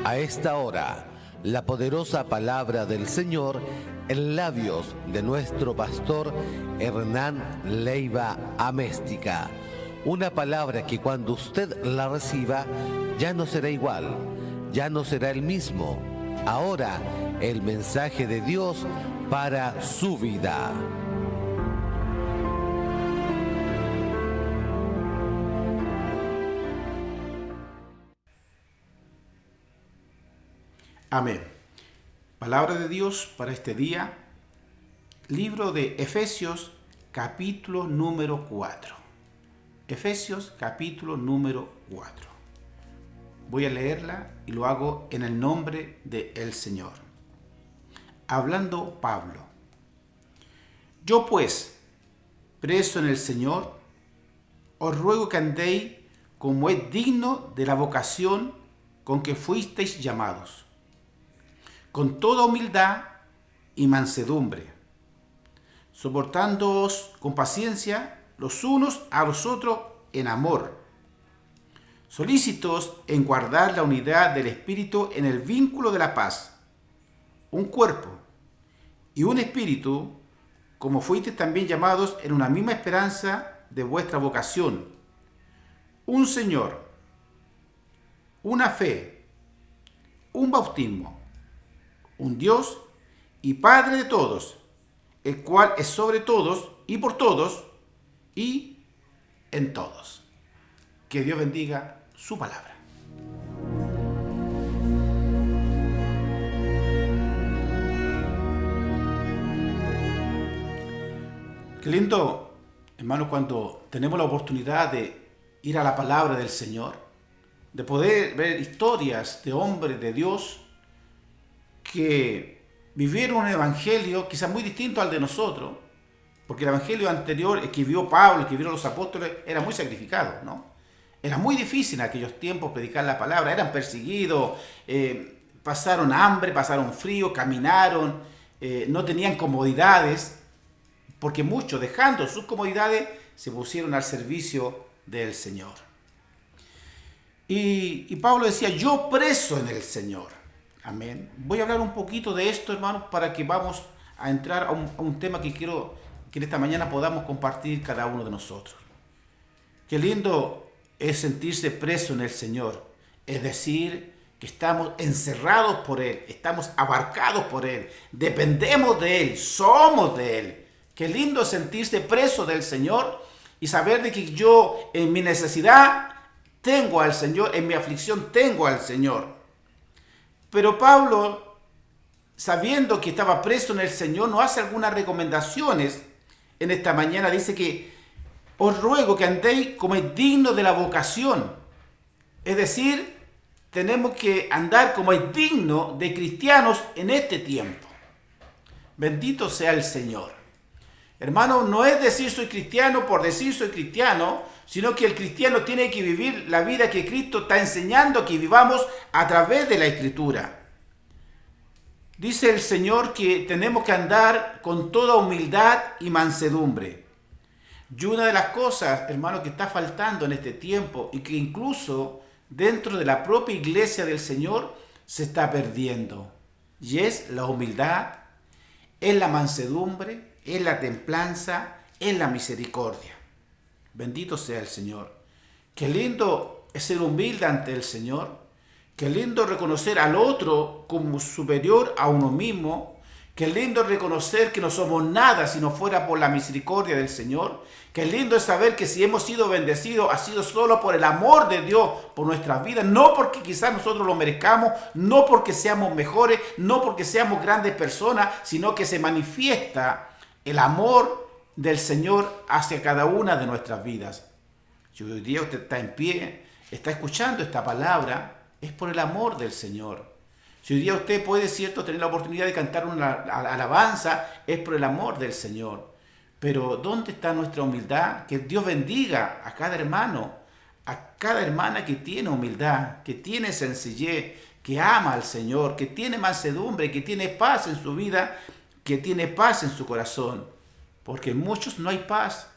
A esta hora, la poderosa palabra del Señor en labios de nuestro pastor Hernán Leiva Améstica. Una palabra que cuando usted la reciba ya no será igual, ya no será el mismo. Ahora, el mensaje de Dios para su vida. Amén. Palabra de Dios para este día. Libro de Efesios, capítulo número 4. Efesios, capítulo número 4. Voy a leerla y lo hago en el nombre del Señor. Hablando Pablo. Yo pues, preso en el Señor, os ruego que andéis como es digno de la vocación con que fuisteis llamados, con toda humildad y mansedumbre, soportándoos con paciencia los unos a los otros en amor, solícitos en guardar la unidad del Espíritu en el vínculo de la paz, un cuerpo y un espíritu, como fuisteis también llamados en una misma esperanza de vuestra vocación, un Señor, una fe, un bautismo, un Dios y Padre de todos, el cual es sobre todos y por todos y en todos. Que Dios bendiga su palabra. Qué lindo, hermanos, cuando tenemos la oportunidad de ir a la palabra del Señor, de poder ver historias de hombres de Dios que vivieron un evangelio quizás muy distinto al de nosotros, porque el evangelio anterior, el que vio Pablo, el que vieron los apóstoles, era muy sacrificado, ¿no? Era muy difícil en aquellos tiempos predicar la palabra, eran perseguidos, pasaron hambre, pasaron frío, caminaron, no tenían comodidades, porque muchos, dejando sus comodidades, se pusieron al servicio del Señor. Y Pablo decía, yo preso en el Señor. Amén. Voy a hablar un poquito de esto, hermanos, para que vamos a entrar a un tema que quiero que en esta mañana podamos compartir cada uno de nosotros. Qué lindo es sentirse preso en el Señor. Es decir, que estamos encerrados por Él, estamos abarcados por Él, dependemos de Él, somos de Él. Qué lindo es sentirse preso del Señor y saber de que yo en mi necesidad tengo al Señor, en mi aflicción tengo al Señor. Pero Pablo, sabiendo que estaba preso en el Señor, nos hace algunas recomendaciones en esta mañana. Dice que os ruego que andéis como es digno de la vocación. Es decir, tenemos que andar como es digno de cristianos en este tiempo. Bendito sea el Señor. Hermano, no es decir soy cristiano por decir soy cristiano, sino que el cristiano tiene que vivir la vida que Cristo está enseñando que vivamos a través de la Escritura. Dice el Señor que tenemos que andar con toda humildad y mansedumbre. Y una de las cosas, hermano, que está faltando en este tiempo y que incluso dentro de la propia iglesia del Señor se está perdiendo, y es la humildad, es la mansedumbre, es la templanza, es la misericordia. Bendito sea el Señor. Qué lindo es ser humilde ante el Señor. Qué lindo reconocer al otro como superior a uno mismo. Qué lindo reconocer que no somos nada si no fuera por la misericordia del Señor. Qué lindo es saber que si hemos sido bendecidos ha sido solo por el amor de Dios por nuestras vidas. No porque quizás nosotros lo merezcamos, no porque seamos mejores, no porque seamos grandes personas, sino que se manifiesta el amor del Señor hacia cada una de nuestras vidas. Si hoy día usted está en pie, está escuchando esta palabra, es por el amor del Señor. Si hoy día usted puede, cierto, tener la oportunidad de cantar una alabanza, es por el amor del Señor. Pero ¿dónde está nuestra humildad? Que Dios bendiga a cada hermano, a cada hermana que tiene humildad, que tiene sencillez, que ama al Señor, que tiene mansedumbre, que tiene paz en su vida, que tiene paz en su corazón. Porque en muchos no hay paz,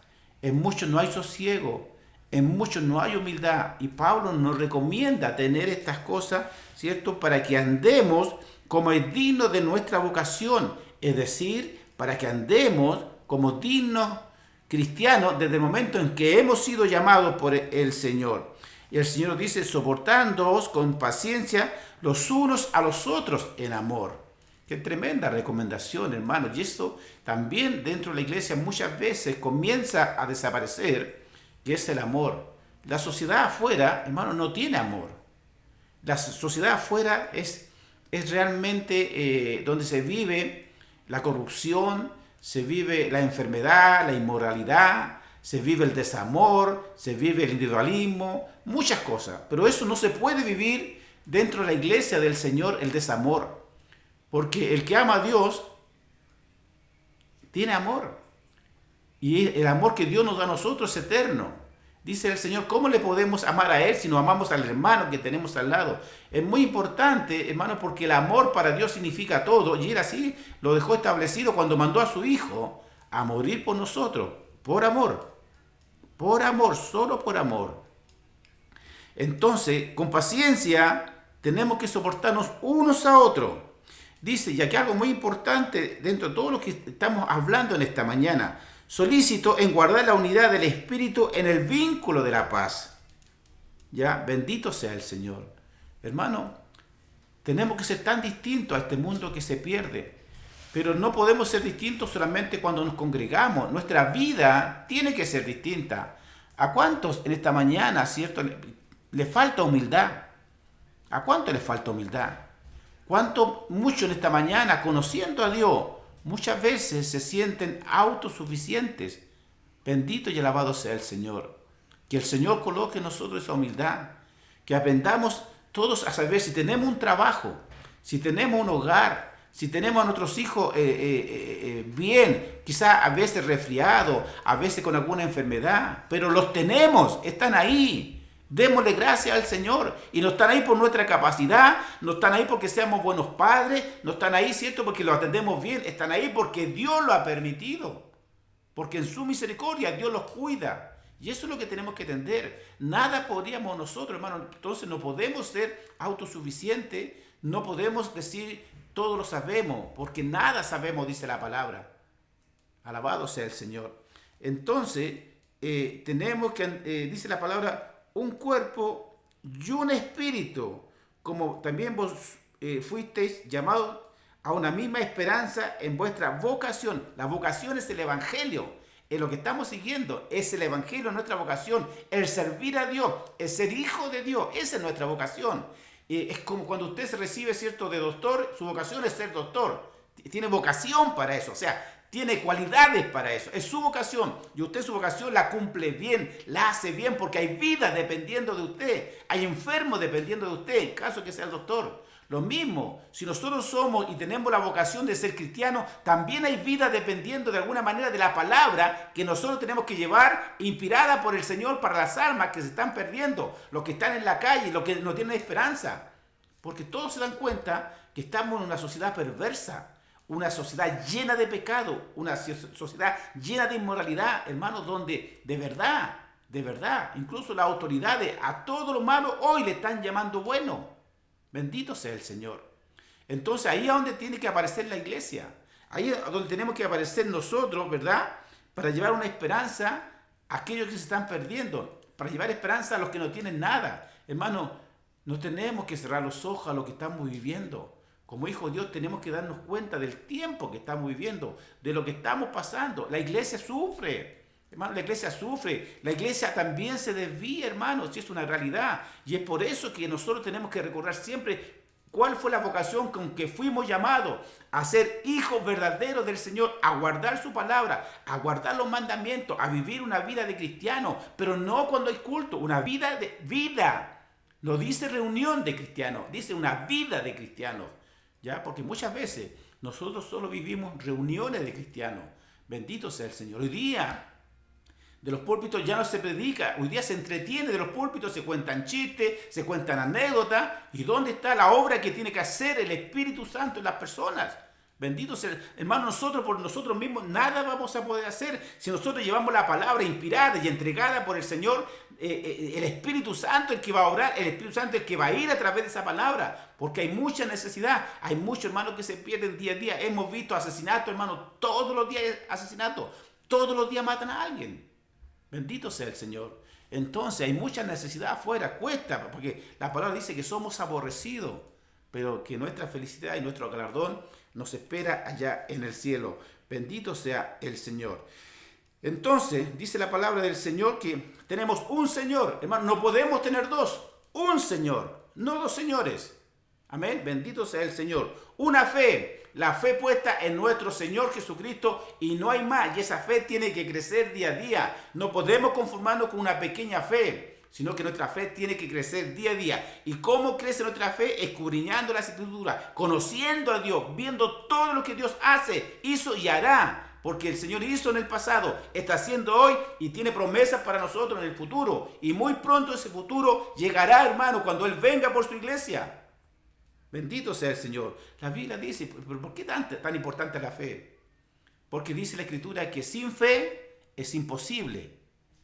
en muchos no hay sosiego, En muchos no hay humildad y Pablo nos recomienda tener estas cosas, ¿cierto? Para que andemos como es digno de nuestra vocación, es decir, para que andemos como dignos cristianos desde el momento en que hemos sido llamados por el Señor. Y el Señor dice, soportándoos con paciencia los unos a los otros en amor. Qué tremenda recomendación, hermanos. Y esto también dentro de la iglesia muchas veces comienza a desaparecer, que es el amor. La sociedad afuera, hermano, no tiene amor. La sociedad afuera es realmente donde se vive la corrupción, se vive la enfermedad, la inmoralidad, se vive el desamor, se vive el individualismo, muchas cosas. Pero eso no se puede vivir dentro de la iglesia del Señor, el desamor. Porque el que ama a Dios tiene amor. Y el amor que Dios nos da a nosotros es eterno. Dice el Señor, ¿cómo le podemos amar a Él si no amamos al hermano que tenemos al lado? Es muy importante, hermano, porque el amor para Dios significa todo. Y Él así lo dejó establecido cuando mandó a su Hijo a morir por nosotros. Por amor. Por amor, solo por amor. Entonces, con paciencia, tenemos que soportarnos unos a otros. Dice, y aquí algo muy importante dentro de todo lo que estamos hablando en esta mañana. Solícito en guardar la unidad del Espíritu en el vínculo de la paz. Ya, bendito sea el Señor. Hermano, tenemos que ser tan distintos a este mundo que se pierde. Pero no podemos ser distintos solamente cuando nos congregamos. Nuestra vida tiene que ser distinta. ¿A cuántos en esta mañana, cierto, le falta humildad? ¿A cuánto le falta humildad? ¿Cuánto mucho en esta mañana, conociendo a Dios, muchas veces se sienten autosuficientes? Bendito y alabado sea el Señor. Que el Señor coloque en nosotros esa humildad. Que aprendamos todos a saber si tenemos un trabajo, si tenemos un hogar, si tenemos a nuestros hijos bien, quizá a veces resfriados, a veces con alguna enfermedad, pero los tenemos, están ahí. Démosle gracias al Señor. Y no están ahí por nuestra capacidad, no están ahí porque seamos buenos padres, no están ahí, ¿cierto?, porque lo atendemos bien, están ahí porque Dios lo ha permitido. Porque en su misericordia Dios los cuida. Y eso es lo que tenemos que entender. Nada podríamos nosotros, hermano. Entonces no podemos ser autosuficientes, no podemos decir todo lo sabemos, porque nada sabemos, dice la palabra. Alabado sea el Señor. Entonces, tenemos que, dice la palabra, un cuerpo y un espíritu, como también vos fuisteis llamados a una misma esperanza en vuestra vocación. La vocación es el Evangelio, es lo que estamos siguiendo, es el Evangelio, nuestra vocación, el servir a Dios, el ser hijo de Dios, esa es nuestra vocación. Es como cuando usted se recibe, ¿cierto?, de doctor, su vocación es ser doctor, tiene vocación para eso, o sea, tiene cualidades para eso, es su vocación, y usted su vocación la cumple bien, la hace bien, porque hay vida dependiendo de usted, hay enfermos dependiendo de usted, en caso que sea el doctor. Lo mismo, si nosotros somos y tenemos la vocación de ser cristianos, también hay vida dependiendo de alguna manera de la palabra que nosotros tenemos que llevar, inspirada por el Señor para las almas que se están perdiendo, los que están en la calle, los que no tienen esperanza, porque todos se dan cuenta que estamos en una sociedad perversa, una sociedad llena de pecado, una sociedad llena de inmoralidad, hermanos, donde de verdad, incluso las autoridades a todo lo malo hoy le están llamando bueno. Bendito sea el Señor. Entonces ahí es donde tiene que aparecer la iglesia, ahí es donde tenemos que aparecer nosotros, ¿verdad? Para llevar una esperanza a aquellos que se están perdiendo, para llevar esperanza a los que no tienen nada. Hermano, no tenemos que cerrar los ojos a lo que estamos viviendo. Como hijos de Dios tenemos que darnos cuenta del tiempo que estamos viviendo, de lo que estamos pasando. La iglesia sufre, hermano, la iglesia sufre. La iglesia también se desvía, hermanos, y es una realidad. Y es por eso que nosotros tenemos que recordar siempre cuál fue la vocación con que fuimos llamados a ser hijos verdaderos del Señor, a guardar su palabra, a guardar los mandamientos, a vivir una vida de cristiano, pero no cuando hay culto, una vida de vida. No dice reunión de cristianos, dice una vida de cristianos. ¿Ya? Porque muchas veces nosotros solo vivimos reuniones de cristianos. Bendito sea el Señor. Hoy día de los púlpitos ya no se predica, hoy día se entretiene de los púlpitos, se cuentan chistes, se cuentan anécdotas. ¿Y dónde está la obra que tiene que hacer el Espíritu Santo en las personas? Bendito sea, hermano, nosotros por nosotros mismos nada vamos a poder hacer. Si nosotros llevamos la palabra inspirada y entregada por el Señor, el Espíritu Santo el que va a orar, el Espíritu Santo el que va a ir a través de esa palabra, porque hay mucha necesidad, hay muchos hermanos que se pierden día a día. Hemos visto asesinatos, hermanos, todos los días asesinatos, todos los días matan a alguien. Bendito sea el Señor. Entonces hay mucha necesidad afuera, cuesta, porque la palabra dice que somos aborrecidos, pero que nuestra felicidad y nuestro galardón nos espera allá en el cielo. Bendito sea el Señor. Entonces, dice la palabra del Señor que tenemos un Señor. Hermano, no podemos tener dos. Un Señor, no dos señores. Amén. Bendito sea el Señor. Una fe. La fe puesta en nuestro Señor Jesucristo y no hay más. Y esa fe tiene que crecer día a día. No podemos conformarnos con una pequeña fe, sino que nuestra fe tiene que crecer día a día. ¿Y cómo crece nuestra fe? Escudriñando las Escrituras, conociendo a Dios, viendo todo lo que Dios hace, hizo y hará. Porque el Señor hizo en el pasado, está haciendo hoy y tiene promesas para nosotros en el futuro. Y muy pronto ese futuro llegará, hermano, cuando Él venga por su iglesia. Bendito sea el Señor. La Biblia dice, ¿pero por qué tan importante la fe? Porque dice la Escritura que sin fe es imposible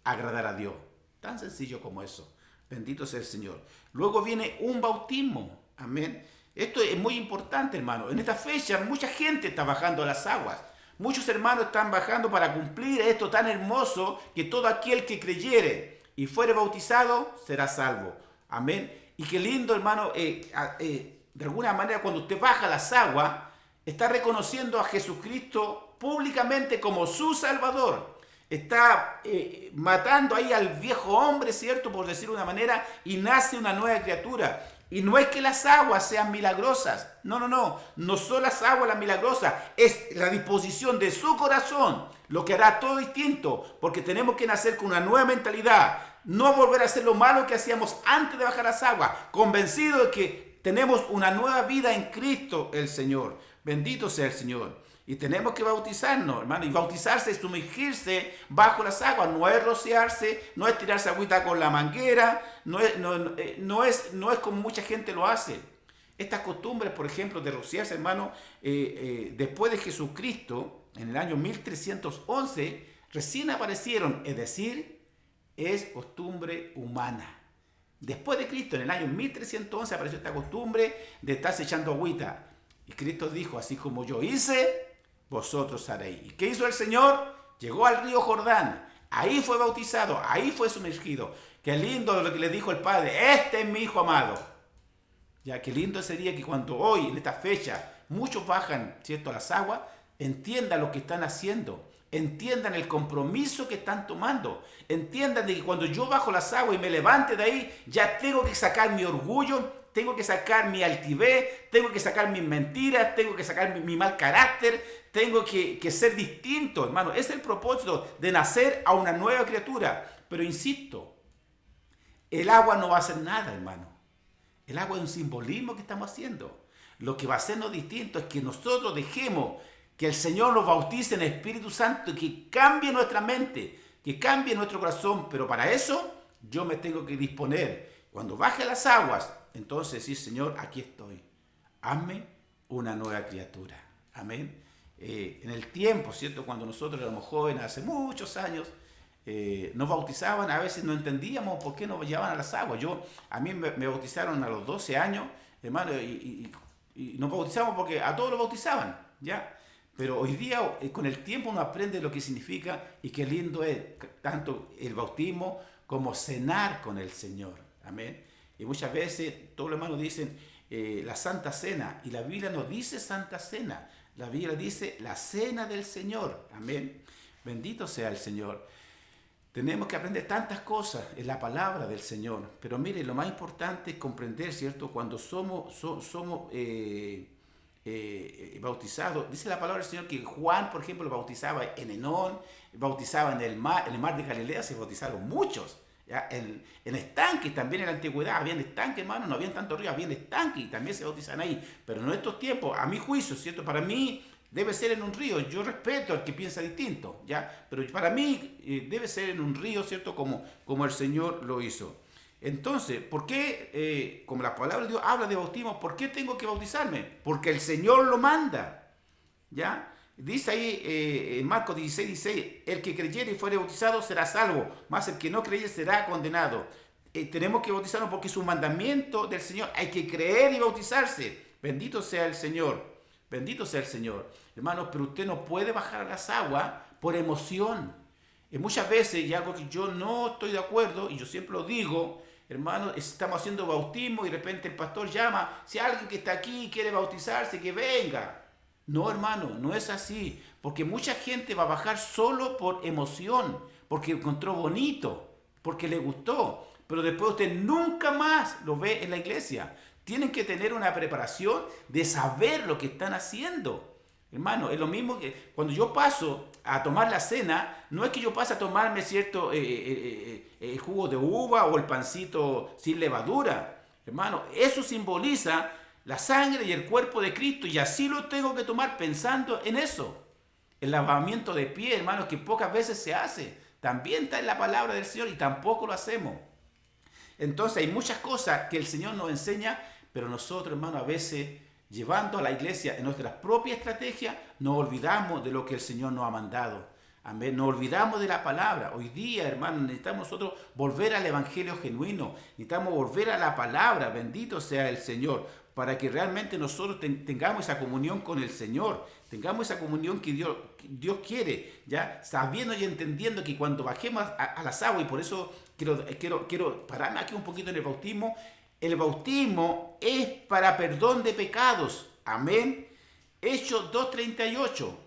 agradar a Dios. Tan sencillo como eso. Bendito sea el Señor. Luego viene un bautismo. Amén. Esto es muy importante, hermano. En esta fecha mucha gente está bajando a las aguas. Muchos hermanos están bajando para cumplir esto tan hermoso, que todo aquel que creyere y fuere bautizado será salvo. Amén. Y qué lindo, hermano, de alguna manera cuando usted baja las aguas, está reconociendo a Jesucristo públicamente como su Salvador. Está matando ahí al viejo hombre, ¿cierto? Por decirlo de una manera, y nace una nueva criatura. Y no es que las aguas sean milagrosas. No son las aguas las milagrosas. Es la disposición de su corazón lo que hará todo distinto. Porque tenemos que nacer con una nueva mentalidad. No volver a hacer lo malo que hacíamos antes de bajar las aguas. Convencido de que tenemos una nueva vida en Cristo el Señor. Bendito sea el Señor. Y tenemos que bautizarnos, hermano. Y bautizarse es sumergirse bajo las aguas. No es rociarse, no es tirarse agüita con la manguera. No es como mucha gente lo hace. Estas costumbres, por ejemplo, de rociarse, hermano, después de Jesucristo, en el año 1311, recién aparecieron. Es decir, es costumbre humana. Después de Cristo, en el año 1311, apareció esta costumbre de estarse echando agüita. Y Cristo dijo, así como yo hice, vosotros haréis. ¿Y qué hizo el Señor? Llegó al río Jordán. Ahí fue bautizado, ahí fue sumergido. Qué lindo lo que le dijo el Padre. Este es mi Hijo amado. Ya, qué lindo sería que cuando hoy, en esta fecha, muchos bajan, ¿cierto?, a las aguas, entiendan lo que están haciendo. Entiendan el compromiso que están tomando. Entiendan de que cuando yo bajo las aguas y me levante de ahí, ya tengo que sacar mi orgullo, tengo que sacar mi altivez, tengo que sacar mis mentiras, tengo que sacar mi mal carácter, tengo que ser distinto, hermano. Es el propósito de nacer a una nueva criatura. Pero insisto, el agua no va a hacer nada, hermano. El agua es un simbolismo que estamos haciendo. Lo que va a hacernos distinto es que nosotros dejemos que el Señor nos bautice en el Espíritu Santo y que cambie nuestra mente, que cambie nuestro corazón. Pero para eso yo me tengo que disponer. Cuando baje las aguas, entonces sí, Señor, aquí estoy. Hazme una nueva criatura. Amén. En el tiempo, ¿cierto? Cuando nosotros éramos jóvenes, hace muchos años, nos bautizaban, a veces no entendíamos por qué nos llevaban a las aguas. A mí me bautizaron a los 12 años, hermano, y nos bautizamos porque a todos los bautizaban, ¿ya? Pero hoy día, con el tiempo, uno aprende lo que significa y qué lindo es tanto el bautismo como cenar con el Señor. Amén. Y muchas veces todos los hermanos dicen la Santa Cena, y la Biblia no dice Santa Cena, la Biblia dice la Cena del Señor. Amén. Bendito sea el Señor. Tenemos que aprender tantas cosas en la palabra del Señor, pero mire, lo más importante es comprender, ¿cierto? Cuando somos bautizados, dice la palabra del Señor que Juan, por ejemplo, bautizaba en Enón, bautizaba en el mar de Galilea, se bautizaron muchos. ¿Ya? En estanques también en la antigüedad habían estanques, hermano, no habían tantos ríos, habían estanques y también se bautizan ahí. Pero en estos tiempos, a mi juicio, ¿cierto? Para mí debe ser en un río. Yo respeto al que piensa distinto, ¿ya? Pero para mí debe ser en un río, ¿cierto? Como el Señor lo hizo. Entonces, ¿por qué, como la palabra de Dios habla de bautismo, por qué tengo que bautizarme? Porque el Señor lo manda. ¿Ya? Dice ahí en Marcos 16, el que creyere y fuere bautizado será salvo, mas el que no creyere será condenado. Tenemos que bautizarnos porque es un mandamiento del Señor. Hay que creer y bautizarse. Bendito sea el Señor. Bendito sea el Señor. Hermanos, pero usted no puede bajar a las aguas por emoción. Muchas veces, y algo que yo no estoy de acuerdo, y yo siempre lo digo, hermanos, estamos haciendo bautismo y de repente el pastor llama, si alguien que está aquí quiere bautizarse, que venga. No, hermano, no es así, porque mucha gente va a bajar solo por emoción, porque encontró bonito, porque le gustó, pero después usted nunca más lo ve en la iglesia. Tienen que tener una preparación de saber lo que están haciendo. Hermano, es lo mismo que cuando yo paso a tomar la cena, no es que yo pase a tomarme cierto el jugo de uva o el pancito sin levadura. Hermano, eso simboliza la sangre y el cuerpo de Cristo, y así lo tengo que tomar pensando en eso. El lavamiento de pie, hermano, que pocas veces se hace, también está en la palabra del Señor y tampoco lo hacemos. Entonces hay muchas cosas que el Señor nos enseña, pero nosotros, hermano, a veces llevando a la iglesia en nuestra propia estrategia, nos olvidamos de lo que el Señor nos ha mandado. Amén. Nos olvidamos de la palabra. Hoy día, hermano, necesitamos nosotros volver al evangelio genuino. Necesitamos volver a la palabra. Bendito sea el Señor. Para que realmente nosotros tengamos esa comunión con el Señor. Tengamos esa comunión que Dios quiere. ¿Ya? Sabiendo y entendiendo que cuando bajemos a las aguas, y por eso quiero pararme aquí un poquito en el bautismo. El bautismo es para perdón de pecados. Amén. Hechos 2:38.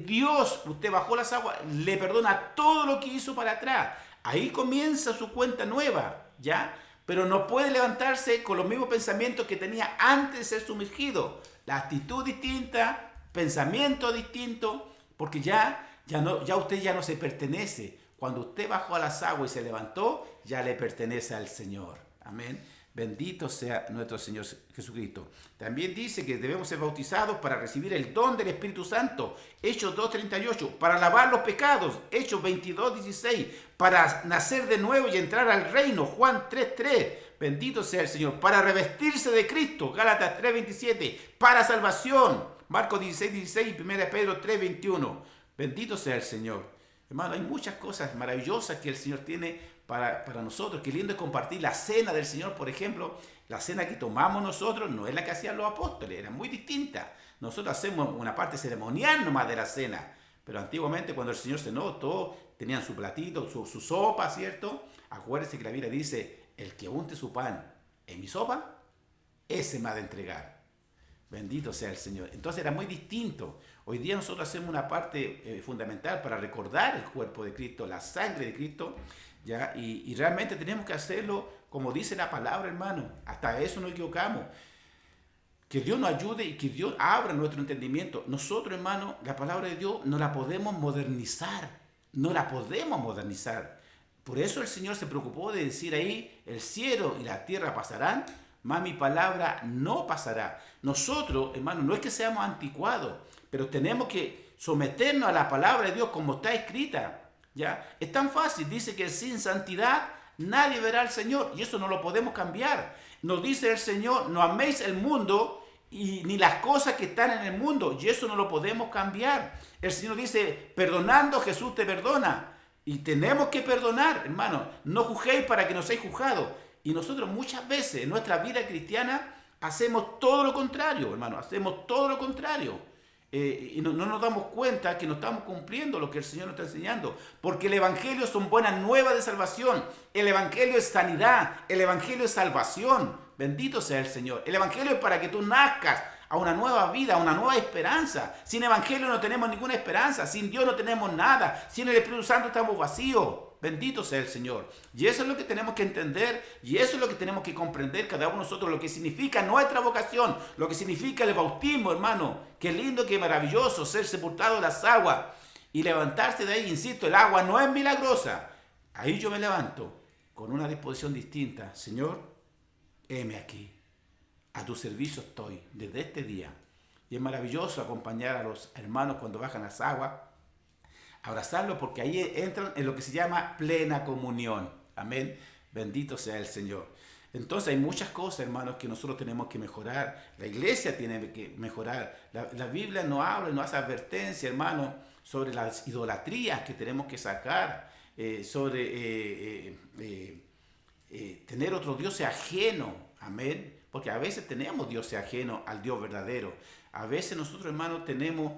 Dios, usted bajó las aguas, le perdona todo lo que hizo para atrás. Ahí comienza su cuenta nueva, ¿ya? Pero no puede levantarse con los mismos pensamientos que tenía antes de ser sumergido. La actitud distinta, pensamiento distinto, porque ya usted ya no se pertenece. Cuando usted bajó a las aguas y se levantó, ya le pertenece al Señor. Amén. Bendito sea nuestro Señor Jesucristo. También dice que debemos ser bautizados para recibir el don del Espíritu Santo. Hechos 2:38. Para lavar los pecados. Hechos 22:16. Para nacer de nuevo y entrar al reino. Juan 3:3. Bendito sea el Señor. Para revestirse de Cristo. Gálatas 3:27. Para salvación. Marcos 16:16 y 1 Pedro 3:21. Bendito sea el Señor. Hermano, hay muchas cosas maravillosas que el Señor tiene para nosotros. Qué lindo es compartir la cena del Señor, por ejemplo. La cena que tomamos nosotros no es la que hacían los apóstoles, era muy distinta. Nosotros hacemos una parte ceremonial nomás de la cena, pero antiguamente cuando el Señor cenó, todos tenían su platito, su sopa, ¿cierto? Acuérdense que la Biblia dice, el que unte su pan en mi sopa, ese me ha de entregar. Bendito sea el Señor. Entonces era muy distinto. Hoy día nosotros hacemos una parte fundamental para recordar el cuerpo de Cristo, la sangre de Cristo, ¿ya? Y realmente tenemos que hacerlo como dice la palabra, hermano. Hasta eso nos equivocamos. Que Dios nos ayude y que Dios abra nuestro entendimiento. Nosotros, hermano, la palabra de Dios no la podemos modernizar. No la podemos modernizar. Por eso el Señor se preocupó de decir ahí, el cielo y la tierra pasarán, mas mi palabra no pasará. Nosotros, hermano, no es que seamos anticuados, pero tenemos que someternos a la palabra de Dios como está escrita. ¿Ya? Es tan fácil, dice que sin santidad nadie verá al Señor, y eso no lo podemos cambiar. Nos dice el Señor, no améis el mundo y ni las cosas que están en el mundo, y eso no lo podemos cambiar. El Señor dice, perdonando Jesús te perdona, y tenemos que perdonar, hermano. No juzguéis para que no seáis juzgados. Y nosotros muchas veces en nuestra vida cristiana hacemos todo lo contrario, hermano, hacemos todo lo contrario. Y no nos damos cuenta que no estamos cumpliendo lo que el Señor nos está enseñando. Porque el Evangelio son buenas nuevas de salvación. El Evangelio es sanidad. El Evangelio es salvación. Bendito sea el Señor. El Evangelio es para que tú nazcas a una nueva vida, a una nueva esperanza. Sin Evangelio no tenemos ninguna esperanza. Sin Dios no tenemos nada. Sin el Espíritu Santo estamos vacíos. Bendito sea el Señor. Y eso es lo que tenemos que entender, y eso es lo que tenemos que comprender cada uno de nosotros, lo que significa nuestra vocación, lo que significa el bautismo, hermano. Qué lindo, qué maravilloso ser sepultado en las aguas y levantarse de ahí. Insisto, el agua no es milagrosa. Ahí yo me levanto con una disposición distinta. Señor, heme aquí. A tu servicio estoy desde este día. Y es maravilloso acompañar a los hermanos cuando bajan las aguas, abrazarlo, porque ahí entran en lo que se llama plena comunión. Amén. Bendito sea el Señor. Entonces hay muchas cosas, hermanos, que nosotros tenemos que mejorar. La iglesia tiene que mejorar. La Biblia nos habla, nos hace advertencia, hermanos, sobre las idolatrías que tenemos que sacar, sobre tener otros dioses ajenos. Amén. Porque a veces tenemos dioses ajenos al Dios verdadero. A veces nosotros, hermanos, tenemos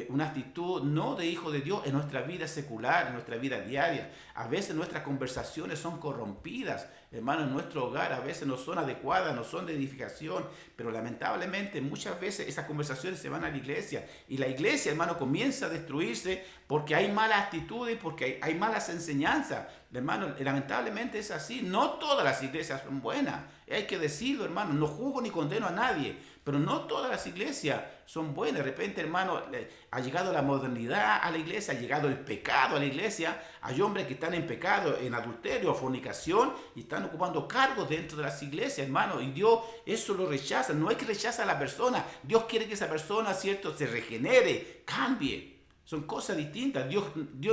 una actitud no de hijo de Dios en nuestra vida secular, en nuestra vida diaria. A veces nuestras conversaciones son corrompidas, hermanos, en nuestro hogar. A veces no son adecuadas, no son de edificación. Pero lamentablemente muchas veces esas conversaciones se van a la iglesia. Y la iglesia, hermano, comienza a destruirse porque hay malas actitudes, porque hay malas enseñanzas. Hermano, lamentablemente es así. No todas las iglesias son buenas. Hay que decirlo, hermano. No juzgo ni condeno a nadie. Pero no todas las iglesias son buenas. De repente, hermano, ha llegado la modernidad a la iglesia, ha llegado el pecado a la iglesia. Hay hombres que están en pecado, en adulterio o fornicación, y están ocupando cargos dentro de las iglesias, hermano. Y Dios eso lo rechaza. No es que rechaza a la persona. Dios quiere que esa persona, ¿cierto?, se regenere, cambie. Son cosas distintas. Dios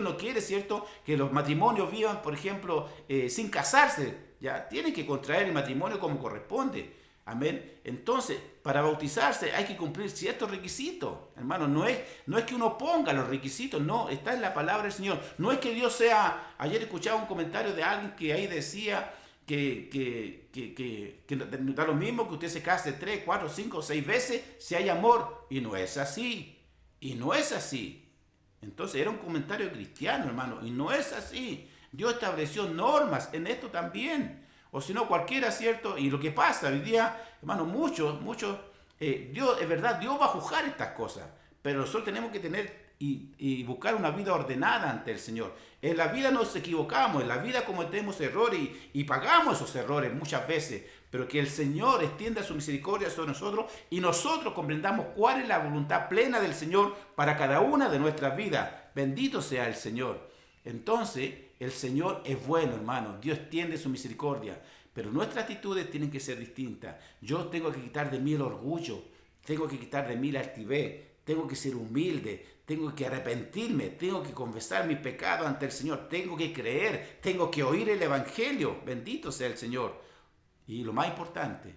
no quiere, ¿cierto?, que los matrimonios vivan, por ejemplo, sin casarse. Ya tienen que contraer el matrimonio como corresponde. Amén. Entonces, para bautizarse hay que cumplir ciertos requisitos. Hermano, no es que uno ponga los requisitos, no, está en la palabra del Señor. No es que Dios sea... Ayer escuchaba un comentario de alguien que ahí decía que da lo mismo que usted se case 3, 4, 5, 6 veces si hay amor. Y no es así. Y no es así. Entonces era un comentario cristiano, hermano, y no es así. Dios estableció normas en esto también. O si no, cualquiera, ¿cierto? Y lo que pasa hoy día, hermano, muchos, Dios, es verdad, Dios va a juzgar estas cosas, pero nosotros tenemos que tener y buscar una vida ordenada ante el Señor. En la vida nos equivocamos, en la vida cometemos errores y pagamos esos errores muchas veces, pero que el Señor extienda su misericordia sobre nosotros y nosotros comprendamos cuál es la voluntad plena del Señor para cada una de nuestras vidas. Bendito sea el Señor. Entonces, el Señor es bueno, hermano. Dios extiende su misericordia. Pero nuestras actitudes tienen que ser distintas. Yo tengo que quitar de mí el orgullo. Tengo que quitar de mí la altivez. Tengo que ser humilde. Tengo que arrepentirme. Tengo que confesar mi pecado ante el Señor. Tengo que creer. Tengo que oír el Evangelio. Bendito sea el Señor. Y lo más importante,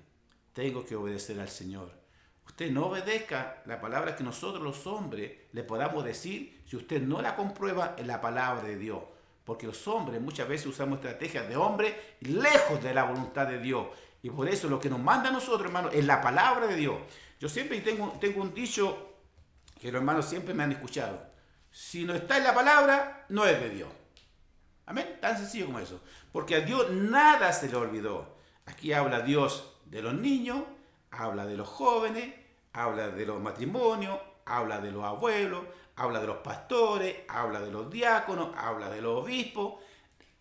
tengo que obedecer al Señor. Usted no obedezca la palabra que nosotros los hombres le podamos decir si usted no la comprueba en la palabra de Dios. Porque los hombres muchas veces usamos estrategias de hombre lejos de la voluntad de Dios. Y por eso lo que nos manda a nosotros, hermanos, es la palabra de Dios. Yo siempre tengo un dicho que los hermanos siempre me han escuchado. Si no está en la palabra, no es de Dios. Amén. Tan sencillo como eso. Porque a Dios nada se le olvidó. Aquí habla Dios de los niños, habla de los jóvenes, habla de los matrimonios, habla de los abuelos, habla de los pastores, habla de los diáconos, habla de los obispos.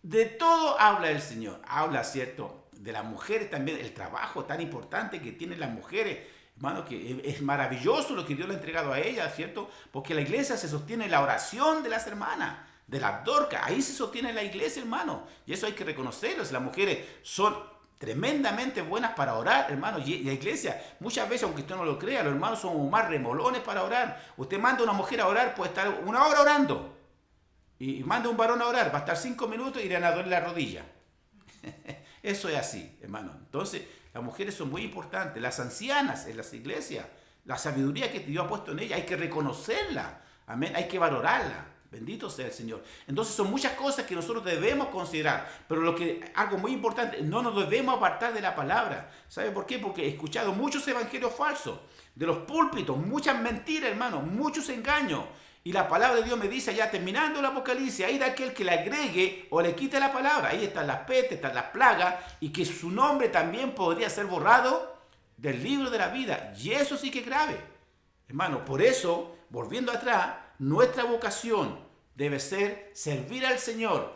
De todo habla el Señor. Habla, ¿cierto?, de las mujeres también, el trabajo tan importante que tienen las mujeres. Hermano, que es maravilloso lo que Dios le ha entregado a ellas, ¿cierto? Porque la iglesia se sostiene en la oración de las hermanas, de las dorcas. Ahí se sostiene la iglesia, hermano. Y eso hay que reconocerlo. Las mujeres son tremendamente buenas para orar, hermano. Y la iglesia, muchas veces, aunque usted no lo crea, los hermanos son más remolones para orar. Usted manda a una mujer a orar, puede estar 1 hora orando. Y manda a un varón a orar, va a estar 5 minutos y le van a doler la rodilla. Eso es así, hermano. Entonces, las mujeres son muy importantes. Las ancianas en las iglesias, la sabiduría que Dios ha puesto en ellas, hay que reconocerla. Amén. Hay que valorarla. Bendito sea el Señor. Entonces son muchas cosas que nosotros debemos considerar. Pero algo muy importante, no nos debemos apartar de la palabra. ¿Sabe por qué? Porque he escuchado muchos evangelios falsos. De los púlpitos, muchas mentiras, hermano. Muchos engaños. Y la palabra de Dios me dice, ya terminando el Apocalipsis, ahí de aquel que le agregue o le quite la palabra. Ahí están las pestes, están las plagas. Y que su nombre también podría ser borrado del libro de la vida. Y eso sí que es grave. Hermano, por eso, volviendo atrás, nuestra vocación debe ser servir al Señor,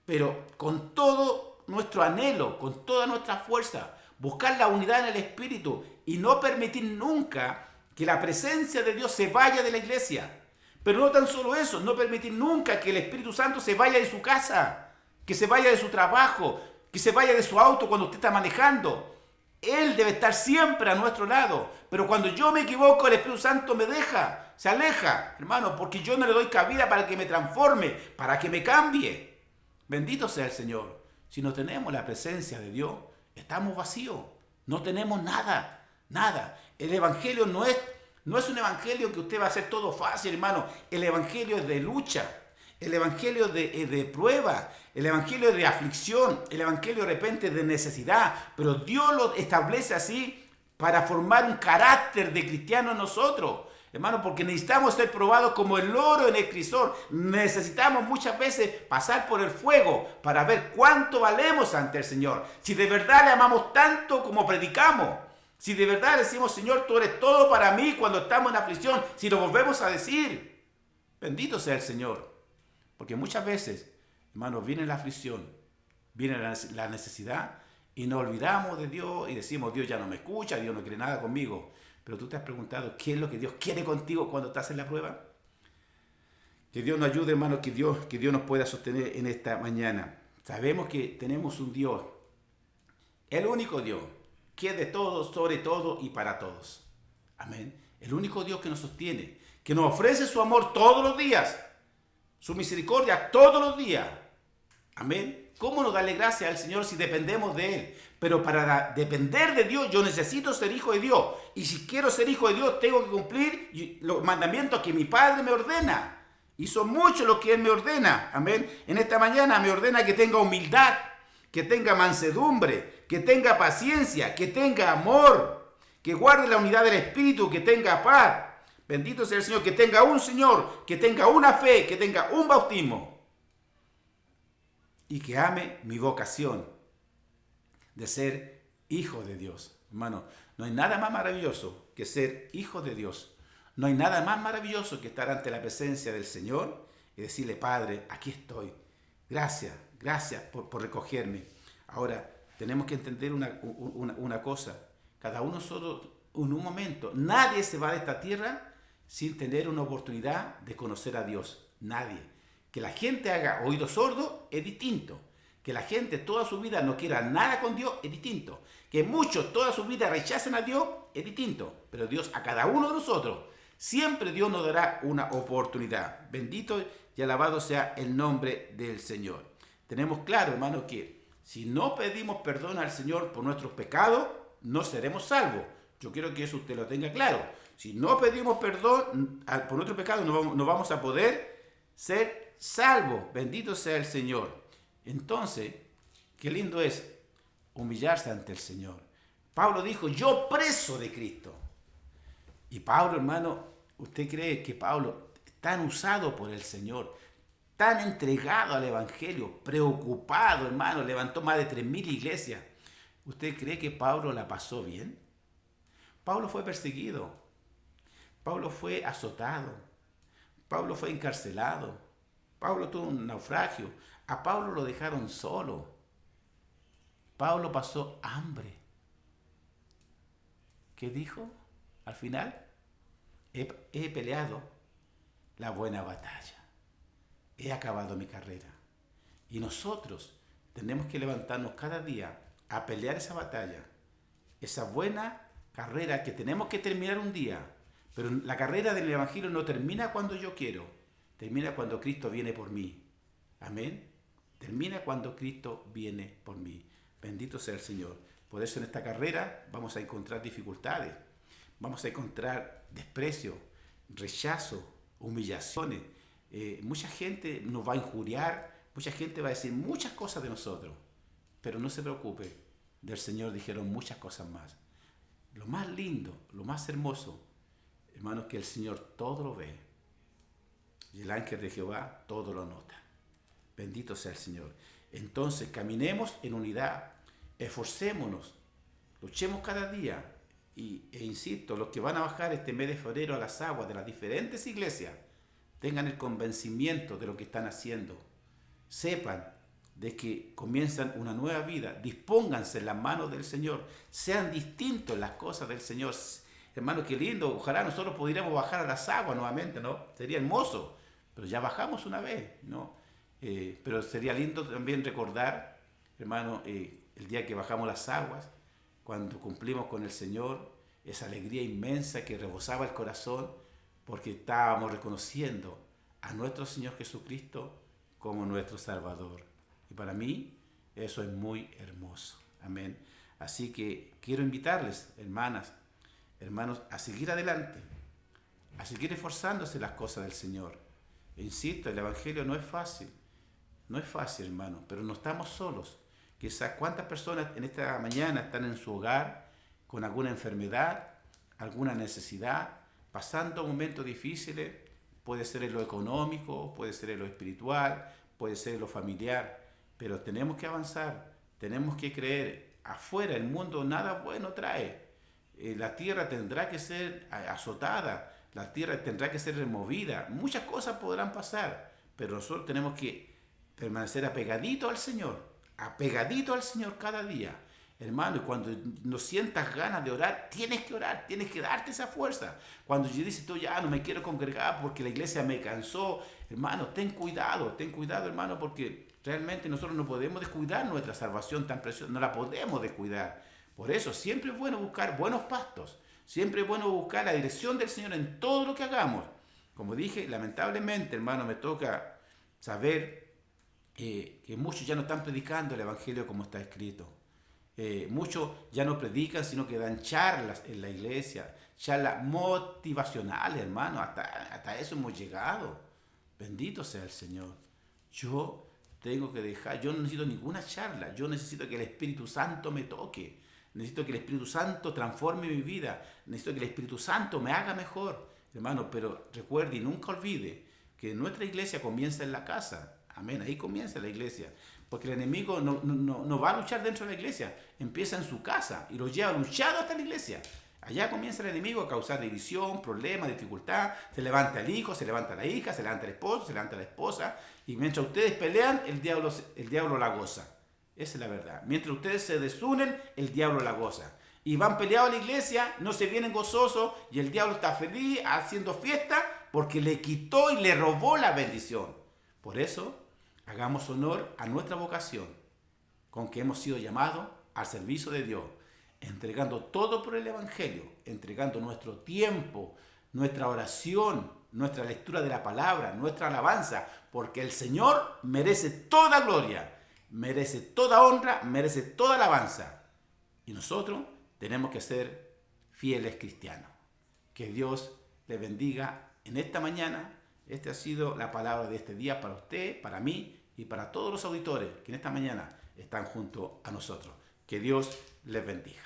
pero con todo nuestro anhelo, con toda nuestra fuerza, buscar la unidad en el Espíritu y no permitir nunca que la presencia de Dios se vaya de la iglesia. Pero no tan solo eso, no permitir nunca que el Espíritu Santo se vaya de su casa, que se vaya de su trabajo, que se vaya de su auto cuando usted está manejando. Él debe estar siempre a nuestro lado. Pero cuando yo me equivoco, el Espíritu Santo me deja, se aleja, hermano, porque yo no le doy cabida para que me transforme, para que me cambie. Bendito sea el Señor. Si no tenemos la presencia de Dios, Estamos vacíos, no tenemos nada, nada. El Evangelio no es un Evangelio que usted va a hacer todo fácil, hermano. El Evangelio es de lucha, el Evangelio es de prueba, el Evangelio es de aflicción, el Evangelio de repente es de necesidad, pero Dios lo establece así para formar un carácter de cristiano en nosotros. Hermano, porque necesitamos ser probados como el oro en el crisol. Necesitamos muchas veces pasar por el fuego para ver cuánto valemos ante el Señor. Si de verdad le amamos tanto como predicamos. Si de verdad decimos, Señor, tú eres todo para mí cuando estamos en aflicción. Si lo volvemos a decir, bendito sea el Señor. Porque muchas veces, hermano, viene la aflicción, viene la necesidad y nos olvidamos de Dios y decimos, Dios ya no me escucha, Dios no quiere nada conmigo. Pero tú te has preguntado, ¿qué es lo que Dios quiere contigo cuando estás en la prueba? Que Dios nos ayude, hermano, que Dios nos pueda sostener en esta mañana. Sabemos que tenemos un Dios, el único Dios, que es de todos, sobre todo y para todos. Amén. El único Dios que nos sostiene, que nos ofrece su amor todos los días, su misericordia todos los días. Amén. ¿Cómo nos darle gracias al Señor si dependemos de Él? Pero para depender de Dios, yo necesito ser hijo de Dios. Y si quiero ser hijo de Dios, tengo que cumplir los mandamientos que mi Padre me ordena. Y son muchos los que Él me ordena. Amén. En esta mañana me ordena que tenga humildad, que tenga mansedumbre, que tenga paciencia, que tenga amor, que guarde la unidad del Espíritu, que tenga paz. Bendito sea el Señor, que tenga un Señor, que tenga una fe, que tenga un bautismo. Y que ame mi vocación de ser hijo de Dios. Hermano, no hay nada más maravilloso que ser hijo de Dios. No hay nada más maravilloso que estar ante la presencia del Señor y decirle, Padre, aquí estoy. Gracias por recogerme. Ahora, tenemos que entender una cosa. Cada uno solo en un momento. Nadie se va de esta tierra sin tener una oportunidad de conocer a Dios. Nadie. Que la gente haga oídos sordos es distinto. Que la gente toda su vida no quiera nada con Dios es distinto. Que muchos toda su vida rechacen a Dios es distinto. Pero Dios a cada uno de nosotros, siempre Dios nos dará una oportunidad. Bendito y alabado sea el nombre del Señor. Tenemos claro, hermano, que si no pedimos perdón al Señor por nuestros pecados, no seremos salvos. Yo quiero que eso usted lo tenga claro. Si no pedimos perdón por nuestros pecados, no vamos a poder ser salvo. Bendito sea el Señor. Entonces, qué lindo es humillarse ante el Señor. Pablo dijo, yo preso de Cristo. Y Pablo, hermano, ¿usted cree que Pablo, tan usado por el Señor, tan entregado al Evangelio, preocupado, hermano, levantó más de 3.000 iglesias? ¿Usted cree que Pablo la pasó bien? Pablo fue perseguido. Pablo fue azotado. Pablo fue encarcelado. Pablo tuvo un naufragio. A Pablo lo dejaron solo. Pablo pasó hambre. ¿Qué dijo al final? He peleado la buena batalla. He acabado mi carrera. Y nosotros tenemos que levantarnos cada día a pelear esa batalla. Esa buena carrera que tenemos que terminar un día. Pero la carrera del Evangelio no termina cuando yo quiero. Termina cuando Cristo viene por mí. Amén. Termina cuando Cristo viene por mí. Bendito sea el Señor. Por eso en esta carrera vamos a encontrar dificultades. Vamos a encontrar desprecio, rechazo, humillaciones. Mucha gente nos va a injuriar. Mucha gente va a decir muchas cosas de nosotros. Pero no se preocupe. Del Señor dijeron muchas cosas más. Lo más lindo, lo más hermoso, hermanos, que el Señor todo lo ve. Y el ángel de Jehová todo lo nota. Bendito sea el Señor. Entonces caminemos en unidad, esforcémonos, luchemos cada día. E insisto, los que van a bajar este mes de febrero a las aguas de las diferentes iglesias, tengan el convencimiento de lo que están haciendo. Sepan de que comienzan una nueva vida. Dispónganse en las manos del Señor. Sean distintos en las cosas del Señor. Hermano, qué lindo. Ojalá nosotros pudiéramos bajar a las aguas nuevamente, ¿no? Sería hermoso. Pero ya bajamos una vez, ¿no? Pero sería lindo también recordar, hermano, el día que bajamos las aguas, cuando cumplimos con el Señor, esa alegría inmensa que rebosaba el corazón, porque estábamos reconociendo a nuestro Señor Jesucristo como nuestro Salvador. Y para mí eso es muy hermoso. Amén. Así que quiero invitarles, hermanas, hermanos, a seguir adelante, a seguir esforzándose en las cosas del Señor. E insisto, el Evangelio no es fácil, no es fácil, hermano, pero no estamos solos. Quizás cuántas personas en esta mañana están en su hogar con alguna enfermedad, alguna necesidad, pasando momentos difíciles, puede ser en lo económico, puede ser en lo espiritual, puede ser en lo familiar, pero tenemos que avanzar, tenemos que creer. Afuera el mundo nada bueno trae. La tierra tendrá que ser azotada, la tierra tendrá que ser removida, muchas cosas podrán pasar, pero nosotros tenemos que permanecer apegaditos al Señor cada día. Hermano, y cuando no sientas ganas de orar, tienes que darte esa fuerza. Cuando yo dices, tú ya no me quiero congregar porque la iglesia me cansó, hermano, ten cuidado, hermano, porque realmente nosotros no podemos descuidar nuestra salvación tan preciosa, no la podemos descuidar. Por eso siempre es bueno buscar buenos pastos, siempre es bueno buscar la dirección del Señor en todo lo que hagamos. Como dije, lamentablemente, hermano, me toca saber que muchos ya no están predicando el Evangelio como está escrito. Muchos ya no predican, sino que dan charlas en la iglesia, charlas motivacionales, hermano, hasta eso hemos llegado. Bendito sea el Señor. Yo no necesito ninguna charla, yo necesito que el Espíritu Santo me toque, necesito que el Espíritu Santo transforme mi vida, necesito que el Espíritu Santo me haga mejor, hermano, pero recuerde y nunca olvide que nuestra iglesia comienza en la casa, amén, ahí comienza la iglesia. Porque el enemigo no va a luchar dentro de la iglesia, empieza en su casa y lo lleva luchado hasta la iglesia. Allá comienza el enemigo a causar división, problemas, dificultad. Se levanta el hijo, se levanta la hija, se levanta el esposo, se levanta la esposa. Y mientras ustedes pelean, el diablo la goza. Esa es la verdad. Mientras ustedes se desunen, el diablo la goza. Y van peleados a la iglesia, no se vienen gozosos y el diablo está feliz haciendo fiesta porque le quitó y le robó la bendición. Por eso, hagamos honor a nuestra vocación, con que hemos sido llamados al servicio de Dios, entregando todo por el Evangelio, entregando nuestro tiempo, nuestra oración, nuestra lectura de la palabra, nuestra alabanza, porque el Señor merece toda gloria, merece toda honra, merece toda alabanza. Y nosotros tenemos que ser fieles cristianos. Que Dios les bendiga en esta mañana. Esta ha sido la palabra de este día para usted, para mí y para todos los auditores que en esta mañana están junto a nosotros. Que Dios les bendiga.